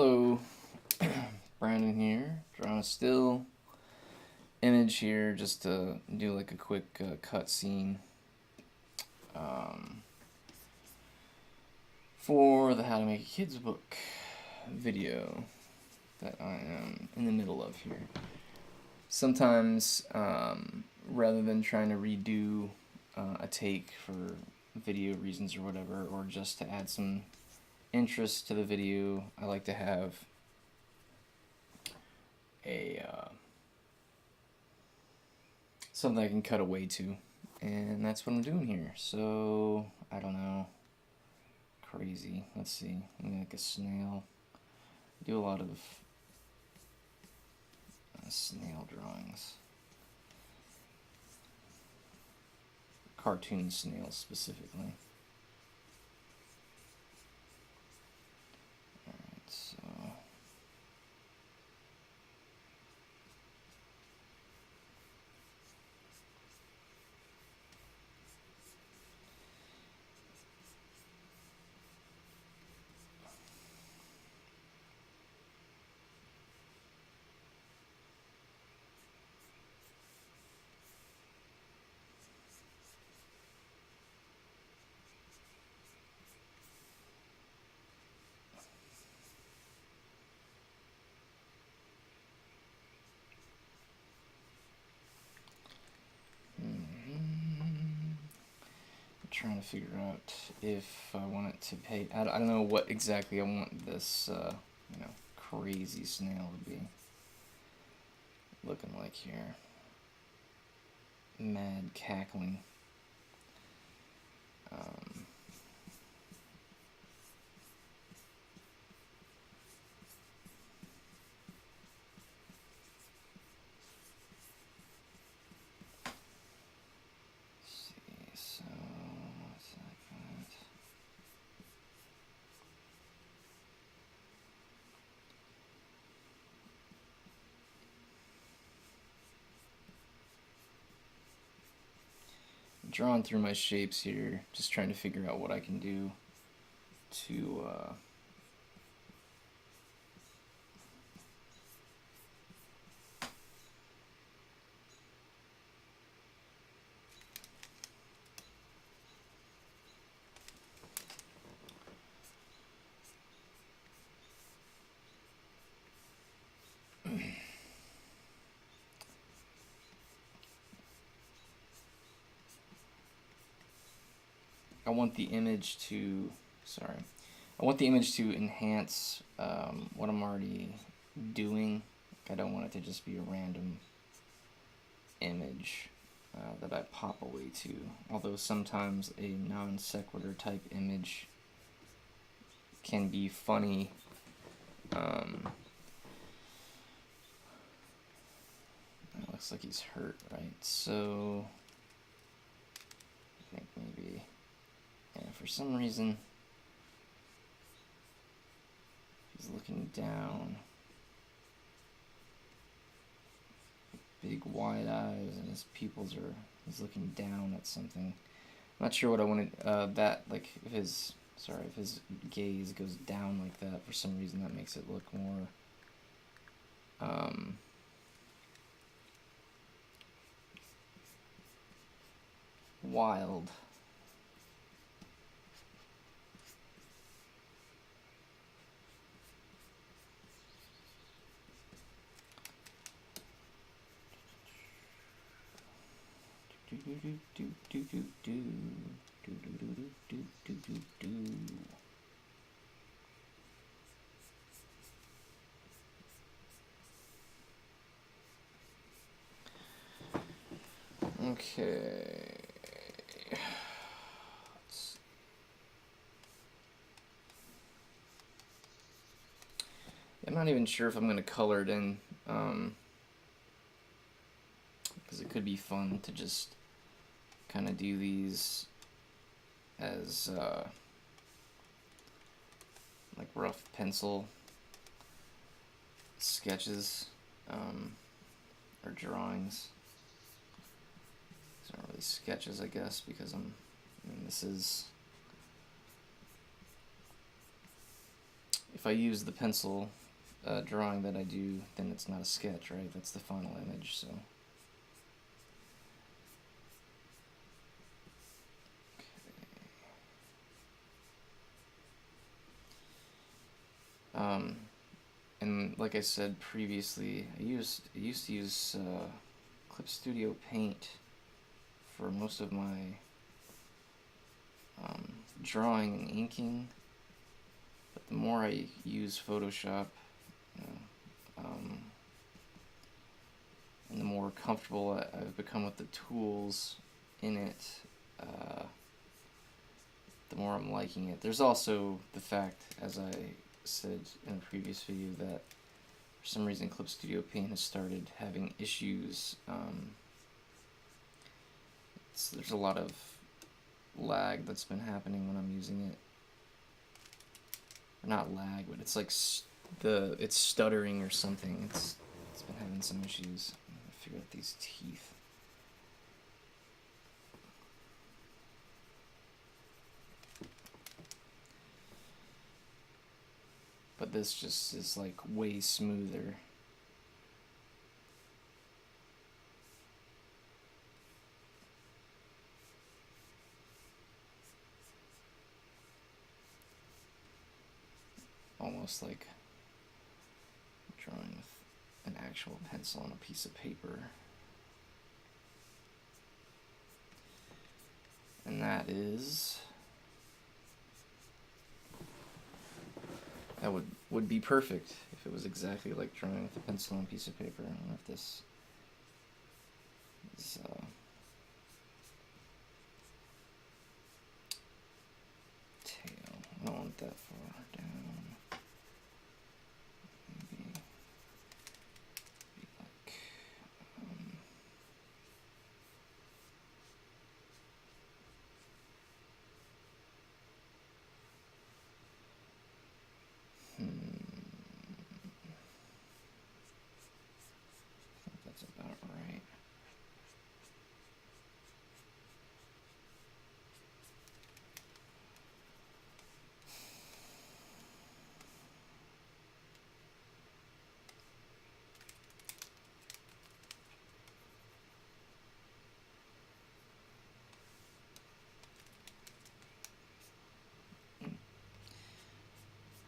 Hello, Brandon here, drawing a still image here just to do like a quick cut scene um, for the How to Make a Kids Book video that I am in the middle of here. Sometimes, rather than trying to redo a take for video reasons or whatever, or just to add some interest to the video, I like to have a something I can cut away to, and that's what I'm doing here. So I don't know, crazy. Let's see, maybe like a snail. I do a lot of snail drawings, cartoon snails specifically. Alright, so trying to figure out if I want it to pay. I don't know what exactly I want this, crazy snail to be looking like here. Mad cackling. Um, let's see, so what's that? Drawing through my shapes here, just trying to figure out what I can do to I want the image to, I want the image to enhance what I'm already doing. I don't want it to just be a random image that I pop away to. Although sometimes a non sequitur type image can be funny. It looks like he's hurt, right? So I think maybe, yeah, for some reason he's looking down. Big wide eyes, and his pupils are, he's looking down at something. I'm not sure what I wanted, that, like, if his gaze goes down like that, for some reason that makes it look more, wild. Okay. I'm not even sure if I'm going to color it in, because it could be fun to just kind of do these as like rough pencil sketches or drawings. These aren't really sketches, I guess, because this is, if I use the pencil drawing that I do, then it's not a sketch, right? That's the final image, so. And like I said previously, I used to use Clip Studio Paint for most of my drawing and inking, but the more I use Photoshop, you know, and the more comfortable I've become with the tools in it, the more I'm liking it. There's also the fact, as I said in a previous video, that for some reason Clip Studio Paint has started having issues. There's a lot of lag that's been happening when I'm using it. Or not lag, but it's like it's stuttering or something. It's been having some issues. I'm gonna figure out these teeth. But this just is like way smoother. Almost like drawing with an actual pencil on a piece of paper. And that would be perfect if it was exactly like drawing with a pencil on a piece of paper. I don't know if this is tail. I don't want that far down. Maybe be like I think that's about right.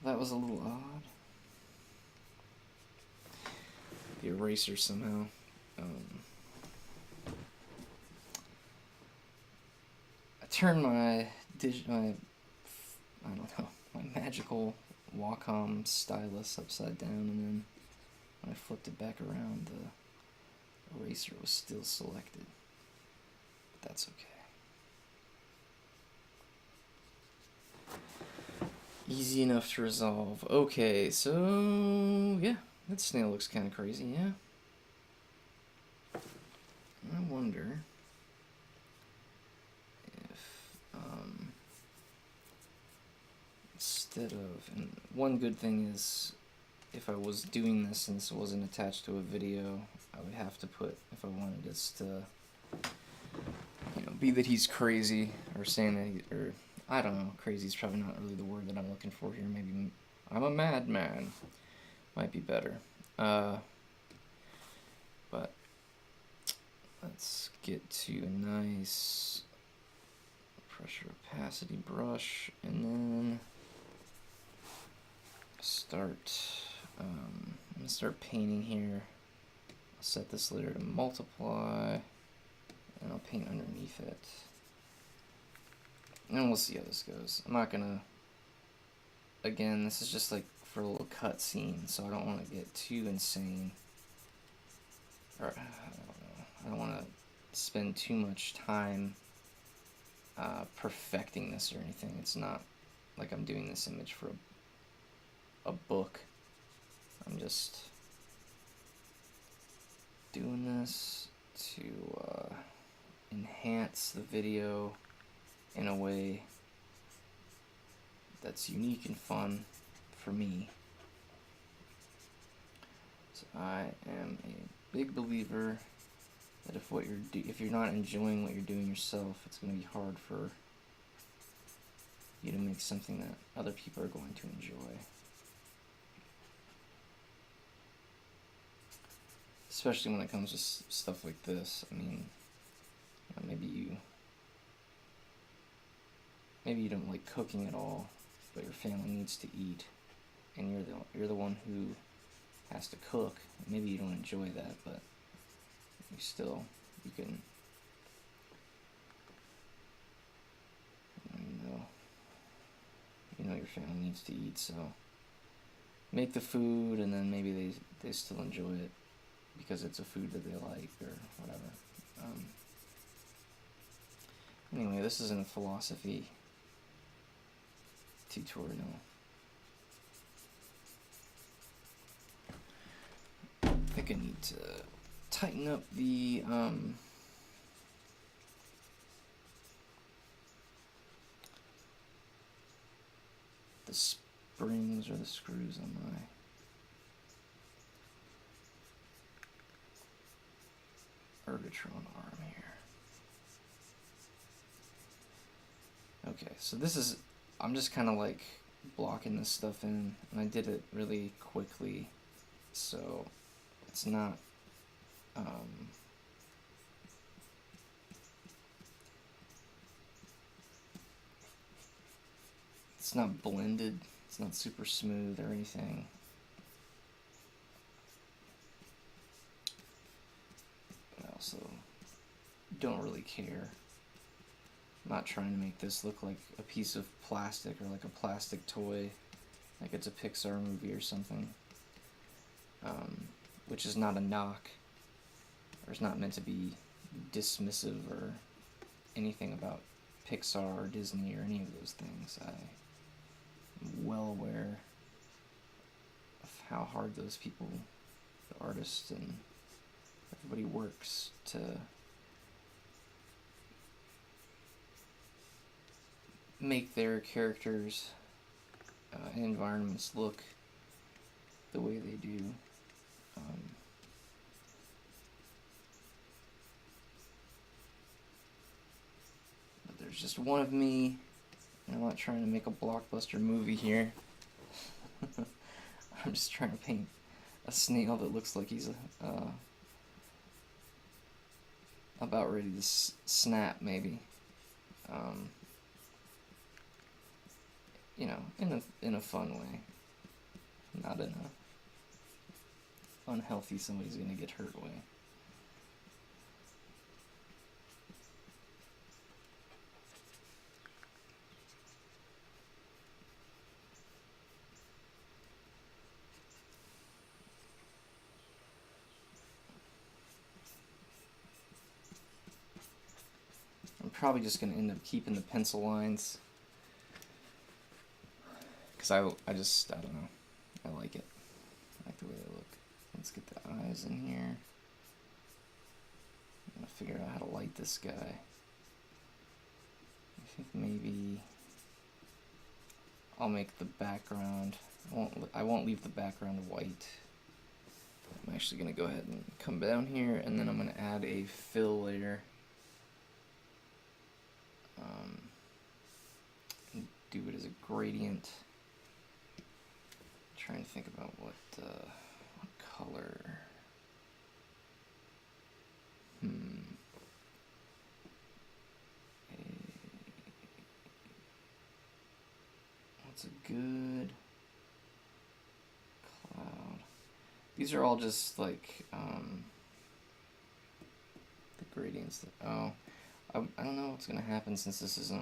That was a little odd. The eraser somehow. I turned my my magical Wacom stylus upside down, and then when I flipped it back around, the eraser was still selected. But that's okay. Easy enough to resolve. Okay, so yeah, that snail looks kind of crazy, yeah. I wonder if instead of, and one good thing is, if I was doing this and this wasn't attached to a video, I would have to put, if I wanted this to, you know, be that he's crazy, or saying that he, or I don't know, crazy is probably not really the word that I'm looking for here. Maybe I'm a madman might be better. But let's get to a nice pressure opacity brush, and then I'm gonna start painting here. I'll set this layer to multiply, and I'll paint underneath it. And we'll see how this goes. I'm not gonna, again, this is just like for a little cut scene, so I don't want to get too insane. Or, I don't know, I don't want to spend too much time perfecting this or anything. It's not like I'm doing this image for a book. I'm just doing this to enhance the video in a way that's unique and fun for me. So I am a big believer that if you're not enjoying what you're doing yourself, it's going to be hard for you to make something that other people are going to enjoy. especially when it comes to stuff like this. I mean, maybe you don't like cooking at all, but your family needs to eat, and you're the one who has to cook. Maybe you don't enjoy that, but you can, you know your family needs to eat, so make the food, and then maybe they still enjoy it because it's a food that they like or whatever. Anyway, this isn't a philosophy tutorial. I think I need to tighten up the springs or the screws on my Ergotron arm here. Okay, so I'm just kind of like blocking this stuff in, and I did it really quickly, so it's not it's not blended, it's not super smooth or anything. But I also don't really care. I'm not trying to make this look like a piece of plastic or like a plastic toy, like it's a Pixar movie or something, which is not a knock, or it's not meant to be dismissive or anything about Pixar or Disney or any of those things. I'm well aware of how hard those people, the artists and everybody, works to make their characters and environments look the way they do. But there's just one of me, and I'm not trying to make a blockbuster movie here. I'm just trying to paint a snail that looks like he's about ready to snap, maybe. You know, in a fun way, not in a unhealthy, somebody's gonna get hurt way. I'm probably just gonna end up keeping the pencil lines, because I don't know, I like it. I like the way they look. Let's get the eyes in here. I'm gonna figure out how to light this guy. I think maybe I'll make the background, I won't leave the background white. I'm actually gonna go ahead and come down here, and then I'm gonna add a fill layer. And do it as a gradient. Trying to think about what color. What's a good cloud? These are all just like the gradients. I don't know what's gonna happen since this is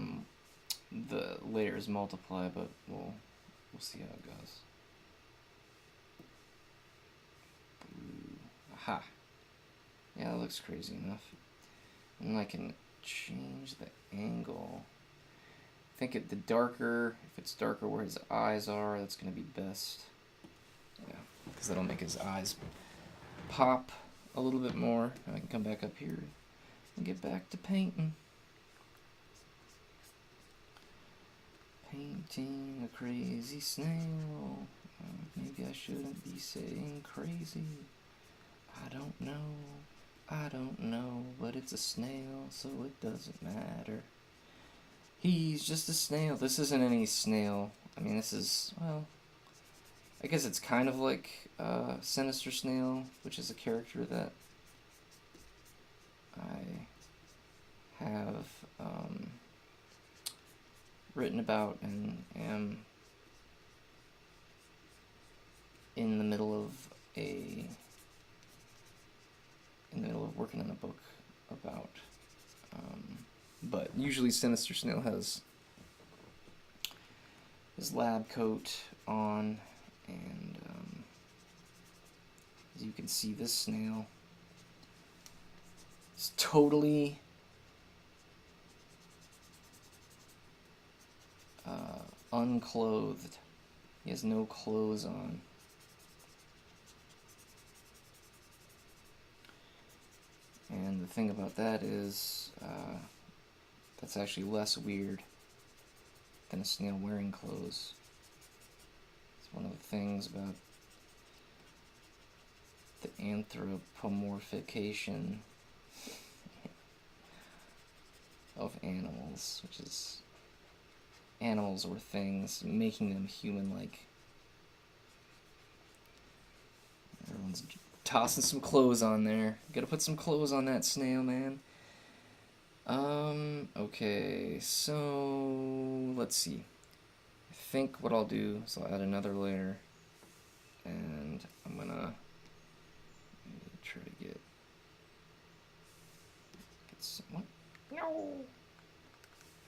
the layers multiply, but we'll see how it goes. Aha. Yeah, that looks crazy enough. And I can change the angle. I think if it's darker where his eyes are, that's going to be best. Yeah, because that'll make his eyes pop a little bit more. And I can come back up here and get back to painting. Painting a crazy snail. Maybe I shouldn't be saying crazy. I don't know, but it's a snail, so it doesn't matter. He's just a snail. This isn't any snail. I mean, this is, well, I guess it's kind of like Sinister Snail, which is a character that I have written about and am in the middle of working on a book about. But usually Sinister Snail has his lab coat on, and as you can see, this snail is totally unclothed. He has no clothes on. And the thing about that is, that's actually less weird than a snail wearing clothes. It's one of the things about the anthropomorphication of animals, which is animals or things, making them human-like. Everyone's tossing some clothes on there. Gotta put some clothes on that snail, man. Okay, so let's see. I think what I'll do is I'll add another layer, and I'm gonna try to get some, what? No!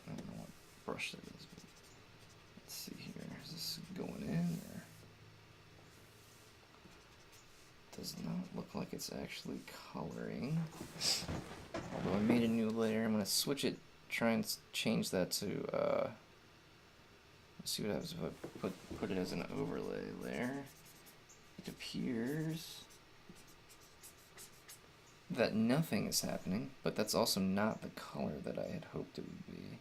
I don't know what brush that is, but let's see here. Is this going in, or does not look like it's actually coloring. Although I made a new layer, I'm going to switch it, try and change that to, let's see what happens if I put it as an overlay layer. It appears that nothing is happening, but that's also not the color that I had hoped it would be.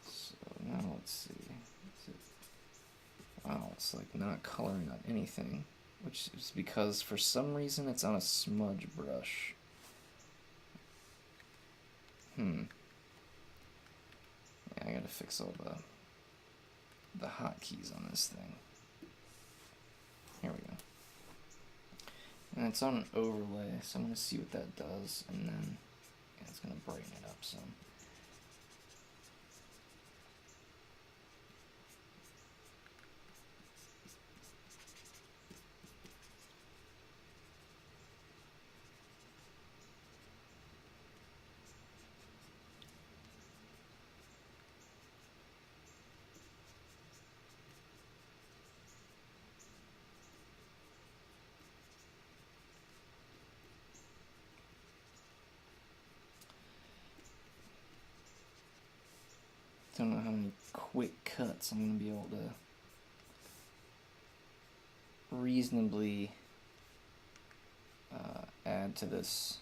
So now let's see. Wow, it's like not coloring on anything, which is because for some reason it's on a smudge brush. Yeah, I gotta fix all the hotkeys on this thing. Here we go. And it's on an overlay, so I'm gonna see what that does, and then it's gonna brighten it up some. Don't know how many quick cuts I'm going to be able to reasonably add to this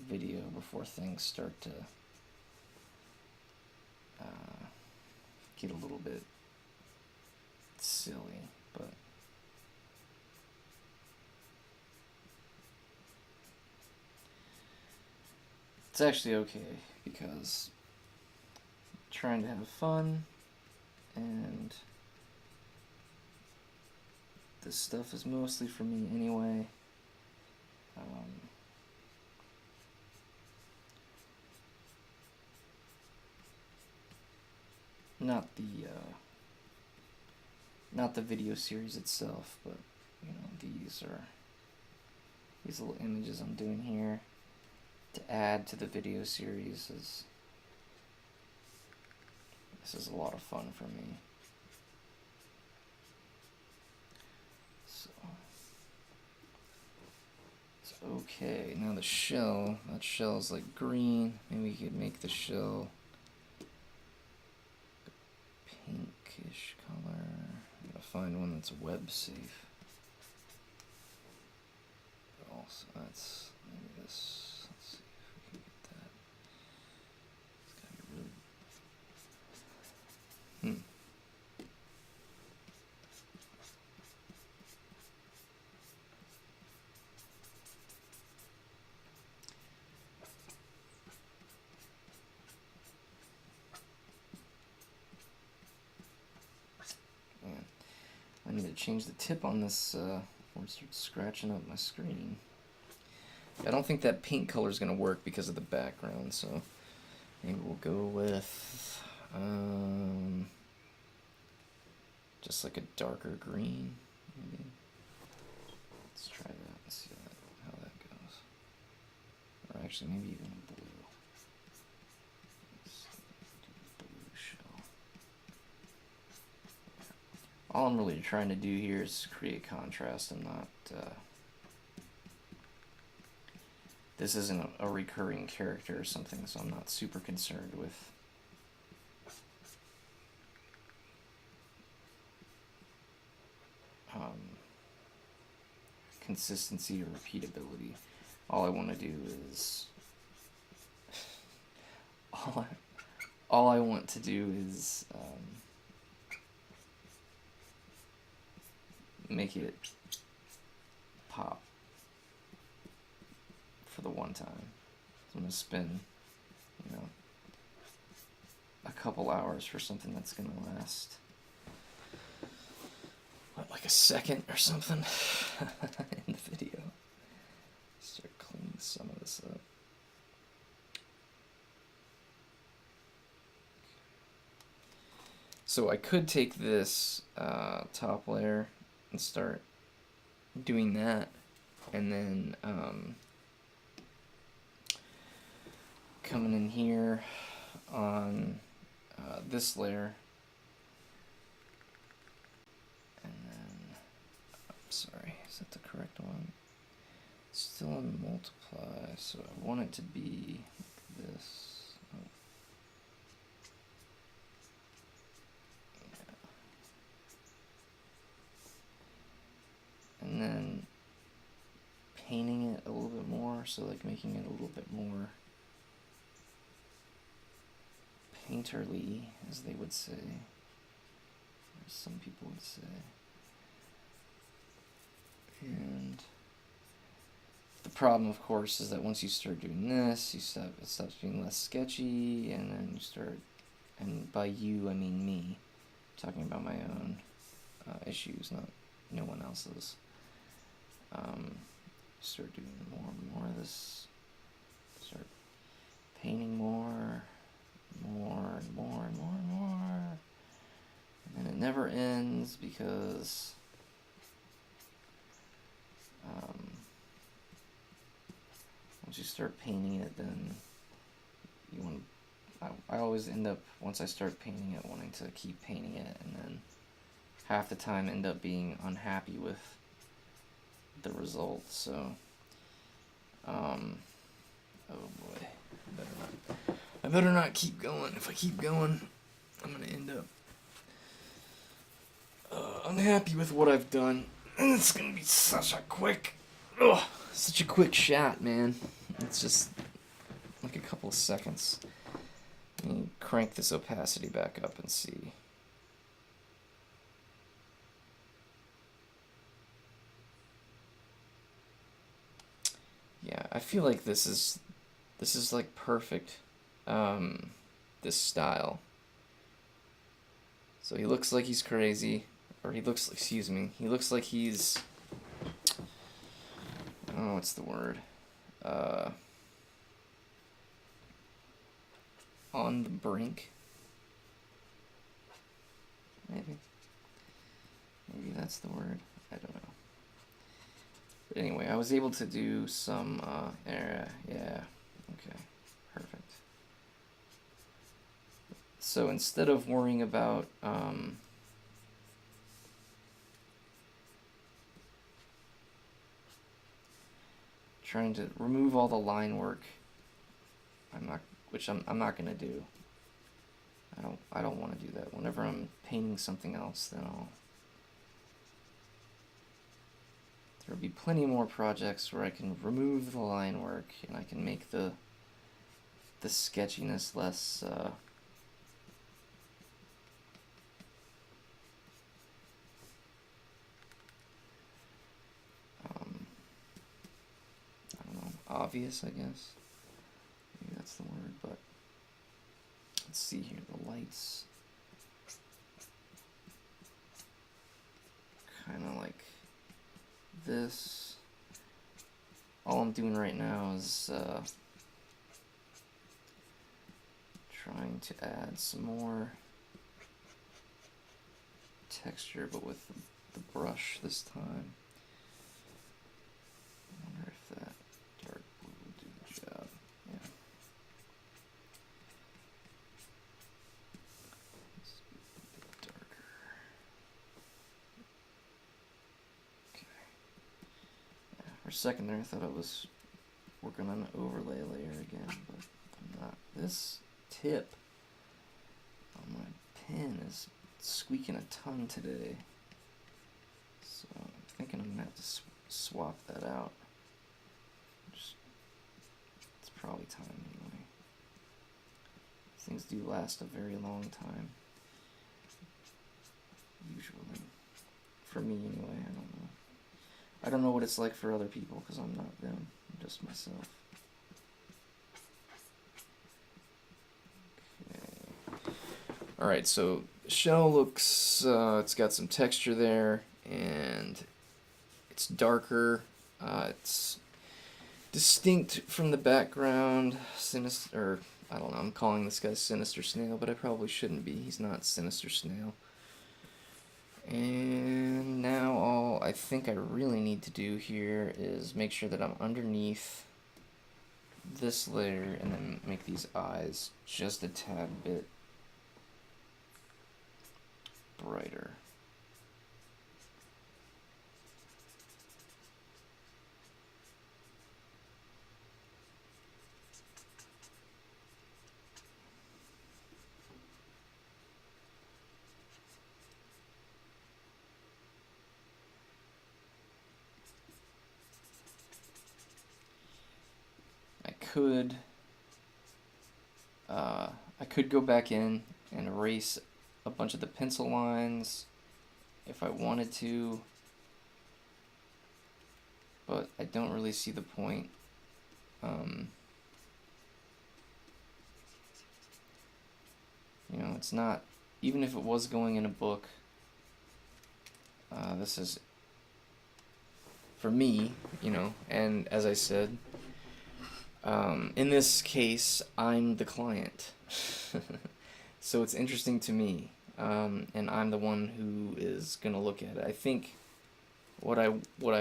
video before things start to get a little bit silly, but it's actually okay because trying to have fun, and this stuff is mostly for me anyway. Not the video series itself, but you know, these little images I'm doing here to add to the video series this is a lot of fun for me. So it's okay. Now the shell, that shell's like green. Maybe we could make the shell pinkish color. I'm gonna find one that's web safe. But also that's maybe this. Let's see if we can get that. It's gotta be really. to change the tip on this before it starts scratching up my screen. I don't think that pink color is going to work because of the background, so maybe we'll go with just like a darker green, maybe. Let's try that and see how that goes. Or actually, maybe even a blue. Let's do a blue shell. All I'm really trying to do here is create contrast. I'm not... this isn't a recurring character or something, so I'm not super concerned with consistency or repeatability. All I want to do is all I want to do is make it pop for the one time. So I'm gonna spend, you know, a couple hours for something that's gonna last, what, like a second or something in the video. Start cleaning some of this up. So I could take this top layer and start doing that, and then coming in here on this layer, and then, sorry, is that the correct one? It's still in multiply, so I want it to be like this. Oh. And then painting it a little bit more, so like making it a little bit more painterly, as they would say, or some people would say. And the problem, of course, is that once you start doing this, it stops being less sketchy, and then you start, and by you I mean me, I'm talking about my own issues, not no one else's. Start doing more and more of this, start painting more and more and more and more and more, and then it never ends because once you start painting it, then you want I always end up, once I start painting it, wanting to keep painting it, and then half the time end up being unhappy with the results. So oh boy, I better not keep going. If I keep going, I'm gonna end up unhappy with what I've done, and it's gonna be such a quick shot, man. It's just like a couple of seconds. Let me crank this opacity back up and see. Yeah, I feel like this is like perfect, this style. So he looks like he's crazy, or he looks like he's, oh, what's the word? On the brink. Maybe that's the word. I don't know. But anyway, I was able to do some yeah, okay, perfect. So instead of worrying about trying to remove all the line work, I'm not gonna do. I don't want to do that. Whenever I'm painting something else, then there'll be plenty more projects where I can remove the line work and I can make the sketchiness less I don't know, obvious, I guess. Maybe that's the word, but let's see here, the lights kind of like this. All I'm doing right now is trying to add some more texture, but with the brush this time. I wonder if that dark blue will do the job. Yeah. Let's be a bit darker. Okay. Yeah, for a second there, I thought I was working on an overlay layer again, but I'm not. This tip on my pen is squeaking a ton today, so I'm thinking I'm gonna have to swap that out. It's probably time anyway. Things do last a very long time, usually. For me anyway, I don't know. I don't know what it's like for other people, because I'm not them, I'm just myself. Okay. Alright, so the shell looks, it's got some texture there, and it's darker. It's distinct from the background. Sinister, I don't know, I'm calling this guy Sinister Snail, but I probably shouldn't be. He's not Sinister Snail. And now all I think I really need to do here is make sure that I'm underneath this layer and then make these eyes just a tad bit brighter. I could go back in and erase a bunch of the pencil lines if I wanted to, but I don't really see the point. You know, it's not, even if it was going in a book, this is, for me, you know, and as I said, in this case, I'm the client. So it's interesting to me, and I'm the one who is gonna look at it. I think what I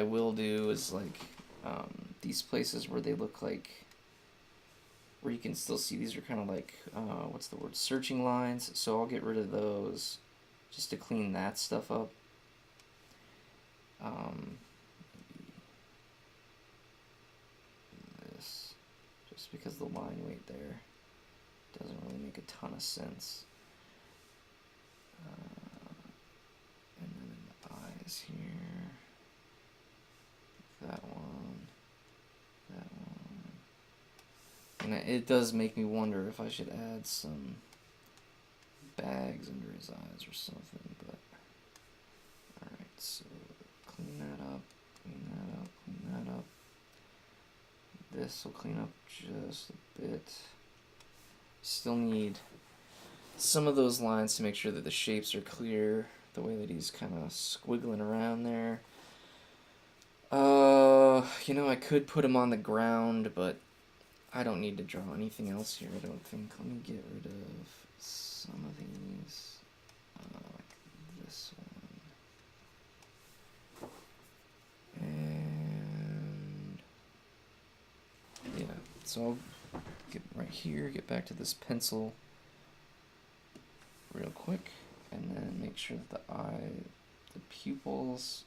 will do is like these places where they look like, where you can still see these are kind of like what's the word, searching lines. So I'll get rid of those just to clean that stuff up. This, just because the line weight there doesn't really make a ton of sense. And then in the eyes here, that one, and it does make me wonder if I should add some bags under his eyes or something, but alright, so clean that up, clean that up, clean that up. This will clean up just a bit. Still need some of those lines to make sure that the shapes are clear, the way that he's kind of squiggling around there. You know, I could put him on the ground, but I don't need to draw anything else here, I don't think. Let me get rid of some of these, like this one. And yeah, so I'll get right here, get back to this pencil real quick, and then make sure that the pupils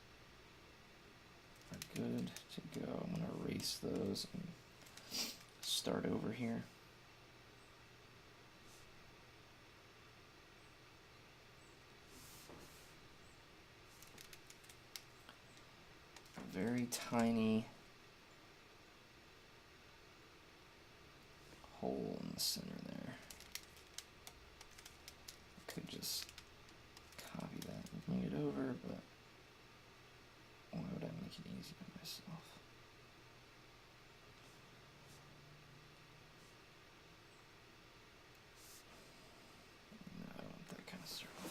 are good to go. I'm going to erase those and start over here. A very tiny hole in the center there. I could just copy that and bring it over, but why would I make it easy on myself? No, I don't want that kind of circle.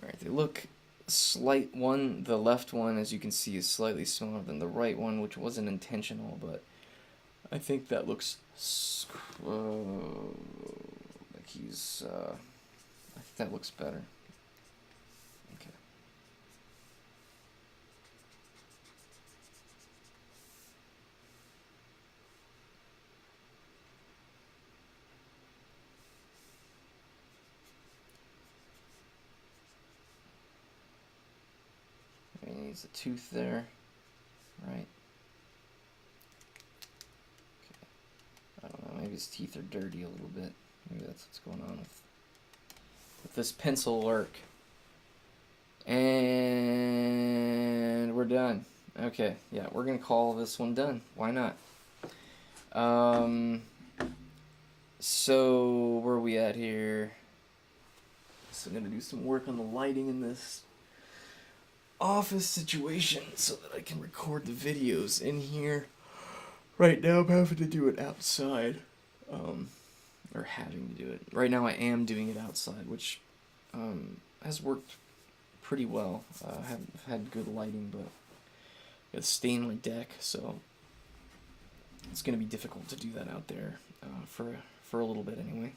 Alright, they look slight one. The left one, as you can see, is slightly smaller than the right one, which wasn't intentional, but I think that looks like he's. I think that looks better. Okay. He needs a tooth there, right? I don't know, maybe his teeth are dirty a little bit. Maybe that's what's going on with this pencil work. And we're done. Okay, yeah, we're gonna call this one done. Why not? So where are we at here? So I'm gonna do some work on the lighting in this office situation so that I can record the videos in here. Right now I'm having to do it outside, or having to do it. Right now I am doing it outside, which has worked pretty well. I haven't had good lighting, but I got stain my deck, so it's going to be difficult to do that out there for a little bit anyway.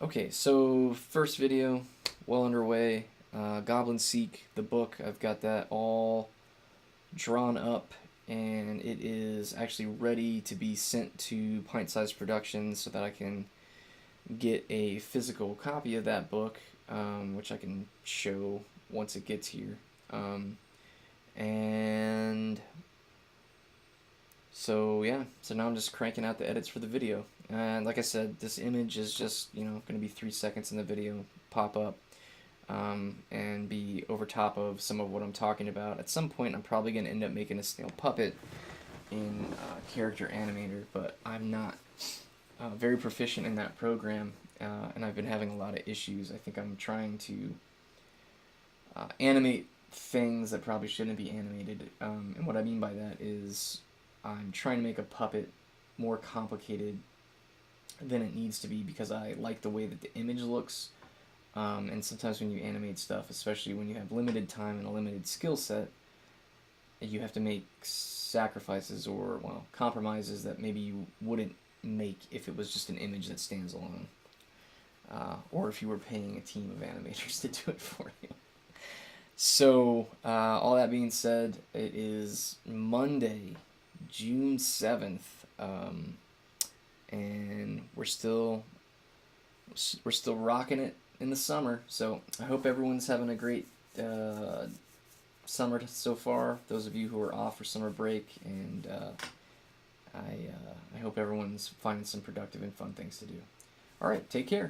Okay, so first video, well underway. Goblin Seek, the book, I've got that all drawn up, and it is actually ready to be sent to Pint Size Productions so that I can get a physical copy of that book, which I can show once it gets here. And so yeah, so now I'm just cranking out the edits for the video. And like I said, this image is just, you know, going to be 3 seconds in the video, pop up, and be over top of some of what I'm talking about. At some point, I'm probably going to end up making a snail puppet in Character Animator, but I'm not very proficient in that program, and I've been having a lot of issues. I think I'm trying to animate things that probably shouldn't be animated, and what I mean by that is I'm trying to make a puppet more complicated than it needs to be because I like the way that the image looks. And sometimes when you animate stuff, especially when you have limited time and a limited skill set, you have to make sacrifices or, well, compromises that maybe you wouldn't make if it was just an image that stands alone. Or if you were paying a team of animators to do it for you. So, all that being said, it is Monday, June 7th, and we're still rocking it in the summer. So I hope everyone's having a great summer so far. Those of you who are off for summer break, and I hope everyone's finding some productive and fun things to do. All right, take care.